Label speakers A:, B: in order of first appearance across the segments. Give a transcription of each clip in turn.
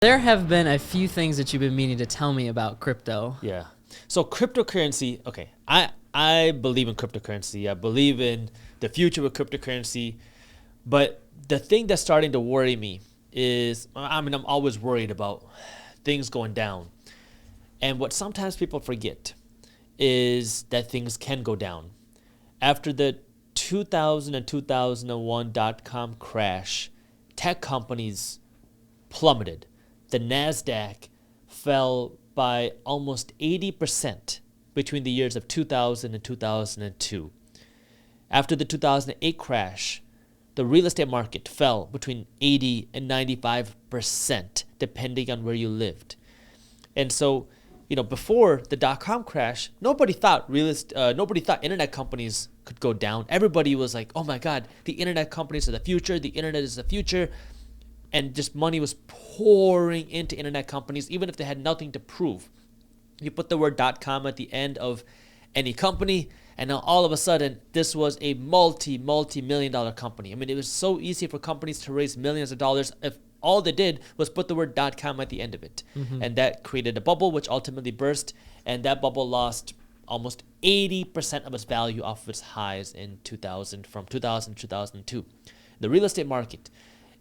A: There have been a few things that you've been meaning to tell me about crypto.
B: Yeah. So cryptocurrency, okay. I believe in cryptocurrency. I believe in the future of cryptocurrency. But the thing that's starting to worry me is, I'm always worried about things going down. And what sometimes people forget is that things can go down. After the 2000 and 2001 dot-com crash, tech companies plummeted. The NASDAQ fell by almost 80% between the years of 2000 and 2002. After the 2008 crash, the real estate market fell between 80 and 95%, depending on where you lived. And so, before the dot-com crash, nobody thought internet companies could go down. Everybody was like, "Oh my God, the internet companies are the future. The internet is the future." And just money was pouring into internet companies, even if they had nothing to prove. You put the word .com at the end of any company, and now all of a sudden, this was a multi-million dollar company. I mean, it was so easy for companies to raise millions of dollars if all they did was put the word .com at the end of it. Mm-hmm. And that created a bubble, which ultimately burst, and that bubble lost almost 80% of its value off of its highs in 2000, from 2000 to 2002. The real estate market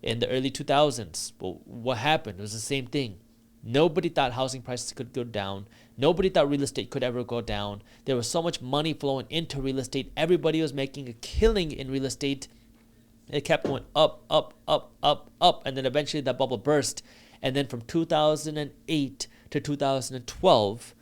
B: in the early 2000s, well, what happened? It was the same thing. Nobody thought housing prices could go down. Nobody thought real estate could ever go down. There was so much money flowing into real estate. Everybody was making a killing in real estate. It kept going up, and then eventually that bubble burst. And then from 2008 to 2012,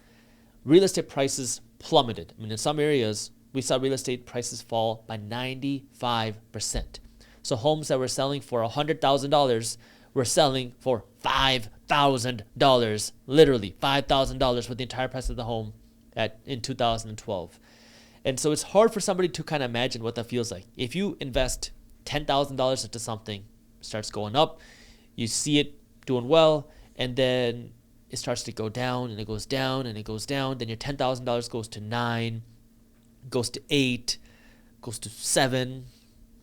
B: real estate prices plummeted. I mean, in some areas, we saw real estate prices fall by 95%. So homes that were selling for $100,000 were selling for $5,000, literally $5,000 for the entire price of the home in 2012. And so it's hard for somebody to kind of imagine what that feels like. If you invest $10,000 into something, it starts going up, you see it doing well, and then it starts to go down, and it goes down, and it goes down. Then your $10,000 goes to 9, goes to 8, goes to 7,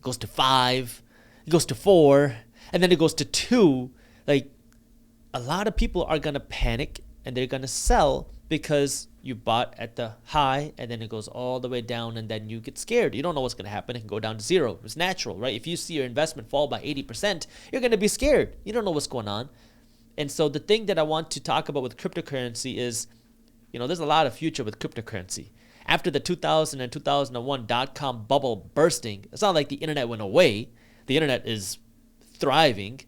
B: goes to 5, it goes to 4, and then it goes to 2. Like, a lot of people are going to panic and they're going to sell because you bought at the high and then it goes all the way down, and then you get scared. You don't know what's going to happen. It can go down to 0. It's natural, right? If you see your investment fall by 80%, you're going to be scared. You don't know what's going on. And so the thing that I want to talk about with cryptocurrency is, there's a lot of future with cryptocurrency. After the 2000 and 2001 dot-com bubble bursting, it's not like the internet went away. The internet is thriving,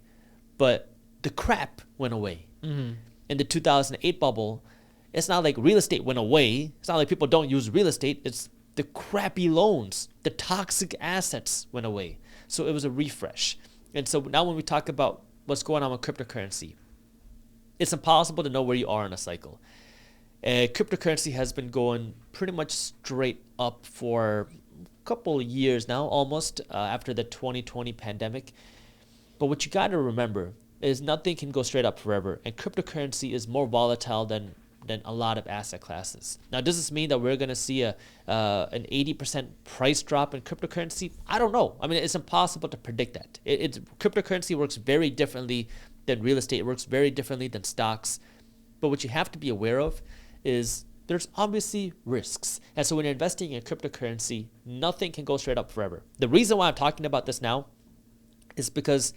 B: but the crap went away. Mm-hmm. In the 2008 bubble, it's not like real estate went away. It's not like people don't use real estate. It's the crappy loans, the toxic assets went away. So it was a refresh. And so now when we talk about what's going on with cryptocurrency, it's impossible to know where you are in a cycle. Cryptocurrency has been going pretty much straight up for a couple of years now, almost, after the 2020 pandemic. But what you got to remember is nothing can go straight up forever, and cryptocurrency is more volatile than a lot of asset classes. Now, does this mean that we're going to see an 80% price drop in cryptocurrency? I don't know. I mean, it's impossible to predict that. Cryptocurrency works very differently than real estate. It works very differently than stocks. But what you have to be aware of is there's obviously risks. And so when you're investing in cryptocurrency, nothing can go straight up forever. The reason why I'm talking about this now is because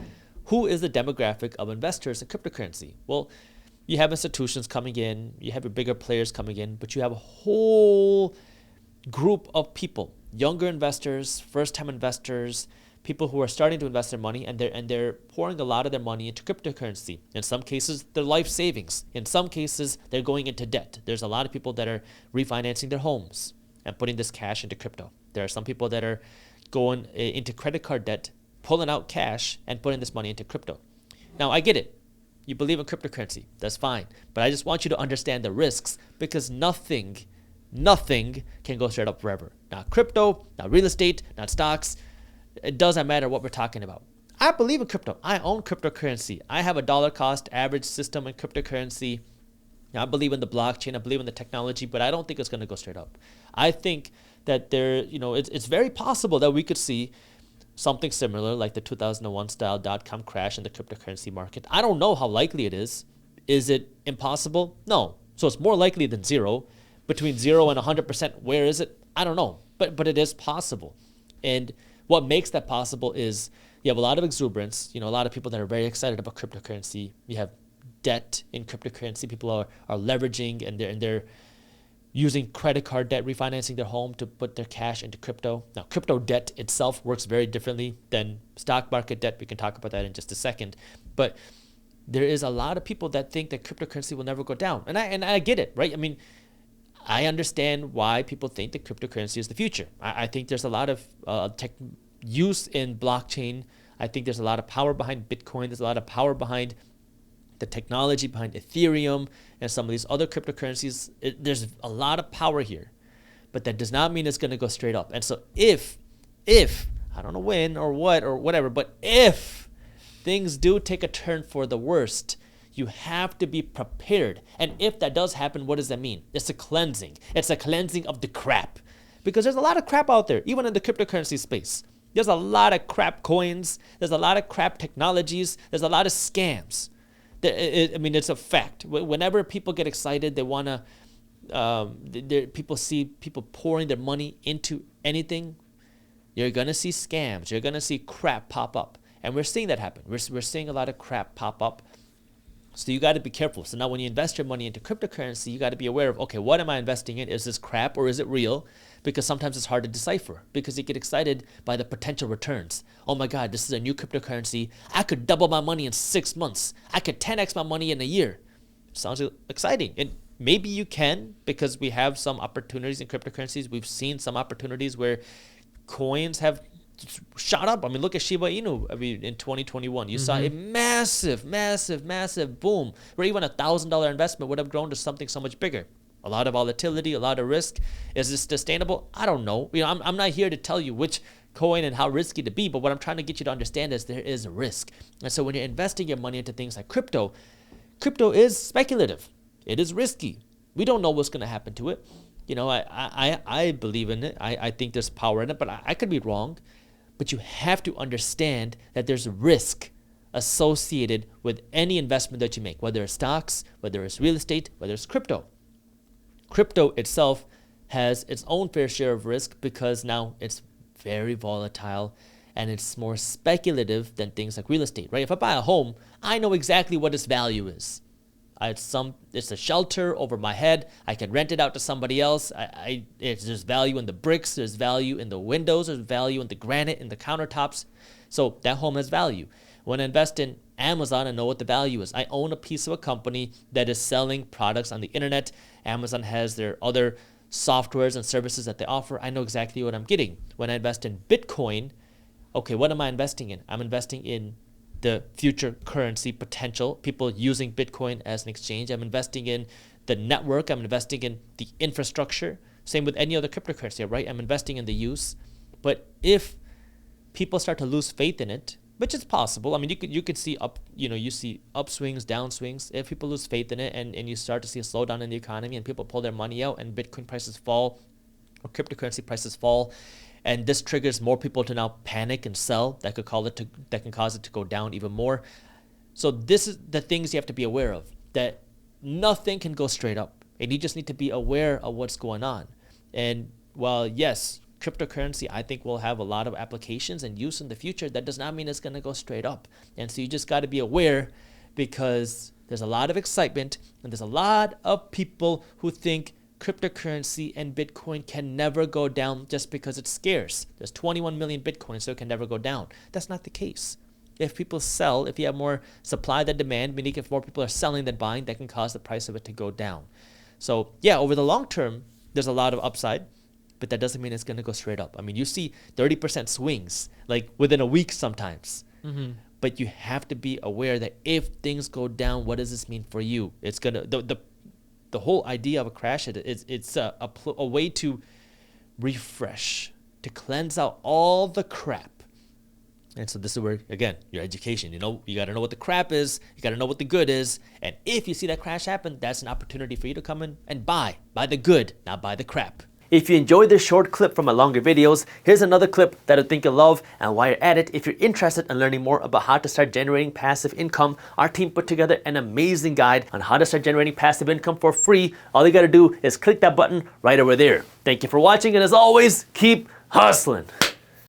B: who is the demographic of investors in cryptocurrency? Well, you have institutions coming in, you have your bigger players coming in, but you have a whole group of people, younger investors, first-time investors, people who are starting to invest their money, and they're pouring a lot of their money into cryptocurrency. In some cases, their life savings. In some cases, they're going into debt. There's a lot of people that are refinancing their homes and putting this cash into crypto. There are some people that are going into credit card debt, pulling out cash and putting this money into crypto. Now, I get it. You believe in cryptocurrency. That's fine. But I just want you to understand the risks, because nothing can go straight up forever. Not crypto, not real estate, not stocks. It doesn't matter what we're talking about. I believe in crypto. I own cryptocurrency. I have a dollar cost average system in cryptocurrency. Now, I believe in the blockchain. I believe in the technology, but I don't think it's going to go straight up. I think that it's very possible that we could see something similar like the 2001 style dot-com crash in the cryptocurrency market. I don't know how likely it is. Is it impossible? No. So it's more likely than zero. Between 0 and 100%, where is it? I don't know. But it is possible. And what makes that possible is you have a lot of exuberance, a lot of people that are very excited about cryptocurrency. You have debt in cryptocurrency. People are leveraging and they're using credit card debt, refinancing their home to put their cash into crypto. Now, crypto debt itself works very differently than stock market debt. We can talk about that in just a second. But there is a lot of people that think that cryptocurrency will never go down. And I get it, right? I mean, I understand why people think that cryptocurrency is the future. I think there's a lot of tech use in blockchain. I think there's a lot of power behind Bitcoin. There's a lot of power behind the technology behind Ethereum and some of these other cryptocurrencies. There's a lot of power here, but that does not mean it's going to go straight up. And so if, I don't know when or what or whatever, but if things do take a turn for the worst, you have to be prepared. And if that does happen, what does that mean? It's a cleansing. It's a cleansing of the crap. Because there's a lot of crap out there, even in the cryptocurrency space. There's a lot of crap coins. There's a lot of crap technologies. There's a lot of scams. It's a fact. Whenever people get excited, they want to, people see people pouring their money into anything, you're going to see scams. You're going to see crap pop up. And we're seeing that happen. We're seeing a lot of crap pop up. So you got to be careful. So now when you invest your money into cryptocurrency, you got to be aware of, okay, what am I investing in? Is this crap or is it real? Because sometimes it's hard to decipher because you get excited by the potential returns. Oh my God, this is a new cryptocurrency. I could double my money in 6 months. I could 10x my money in a year. Sounds exciting. And maybe you can, because we have some opportunities in cryptocurrencies. We've seen some opportunities where coins have shot up. I mean, look at Shiba Inu. In 2021, you saw a massive boom where even $1,000 investment would have grown to something so much bigger. A lot of volatility, a lot of risk. Is this sustainable? I don't know. I'm not here to tell you which coin and how risky to be, but what I'm trying to get you to understand is there is a risk. And so when you're investing your money into things like crypto is speculative. It is risky. We don't know what's going to happen to it. I believe in it. I think there's power in it, but I could be wrong. But you have to understand that there's risk associated with any investment that you make, whether it's stocks, whether it's real estate, whether it's crypto. Crypto itself has its own fair share of risk because now it's very volatile and it's more speculative than things like real estate, right? If I buy a home, I know exactly what its value is. It's a shelter over my head. I can rent it out to somebody else. There's value in the bricks. There's value in the windows. There's value in the granite, in the countertops. So that home has value. When I invest in Amazon, I know what the value is. I own a piece of a company that is selling products on the internet. Amazon has their other softwares and services that they offer. I know exactly what I'm getting. When I invest in Bitcoin, okay, what am I investing in? I'm investing in the future currency potential, people using Bitcoin as an exchange. I'm investing in the network. I'm investing in the infrastructure. Same with any other cryptocurrency, right? I'm investing in the use. But if people start to lose faith in it, which is possible. I mean, you could see you see upswings, downswings. If people lose faith in it and you start to see a slowdown in the economy and people pull their money out and Bitcoin prices fall or cryptocurrency prices fall, and this triggers more people to now panic and sell, that can cause it to go down even more. So this is the things you have to be aware of, that nothing can go straight up. And you just need to be aware of what's going on. And while, yes, cryptocurrency, I think, will have a lot of applications and use in the future, that does not mean it's going to go straight up. And so you just got to be aware, because there's a lot of excitement and there's a lot of people who think cryptocurrency and Bitcoin can never go down just because it's scarce. There's 21 million Bitcoin, so it can never go down. That's not the case. If people sell, if you have more supply than demand, meaning if more people are selling than buying, that can cause the price of it to go down. So yeah, over the long term, there's a lot of upside, but that doesn't mean it's going to go straight up. I mean, you see 30% swings like within a week sometimes. Mm-hmm. But you have to be aware that if things go down, what does this mean for you? It's going to, the whole idea of a crash, it's a way to refresh, to cleanse out all the crap. And so this is where, again, your education, you got to know what the crap is. You got to know what the good is. And if you see that crash happen, that's an opportunity for you to come in and buy the good, not buy the crap. If you enjoyed this short clip from my longer videos, here's another clip that I think you'll love. And while you're at it, if you're interested in learning more about how to start generating passive income, our team put together an amazing guide on how to start generating passive income for free. All you gotta do is click that button right over there. Thank you for watching, and as always, keep hustling.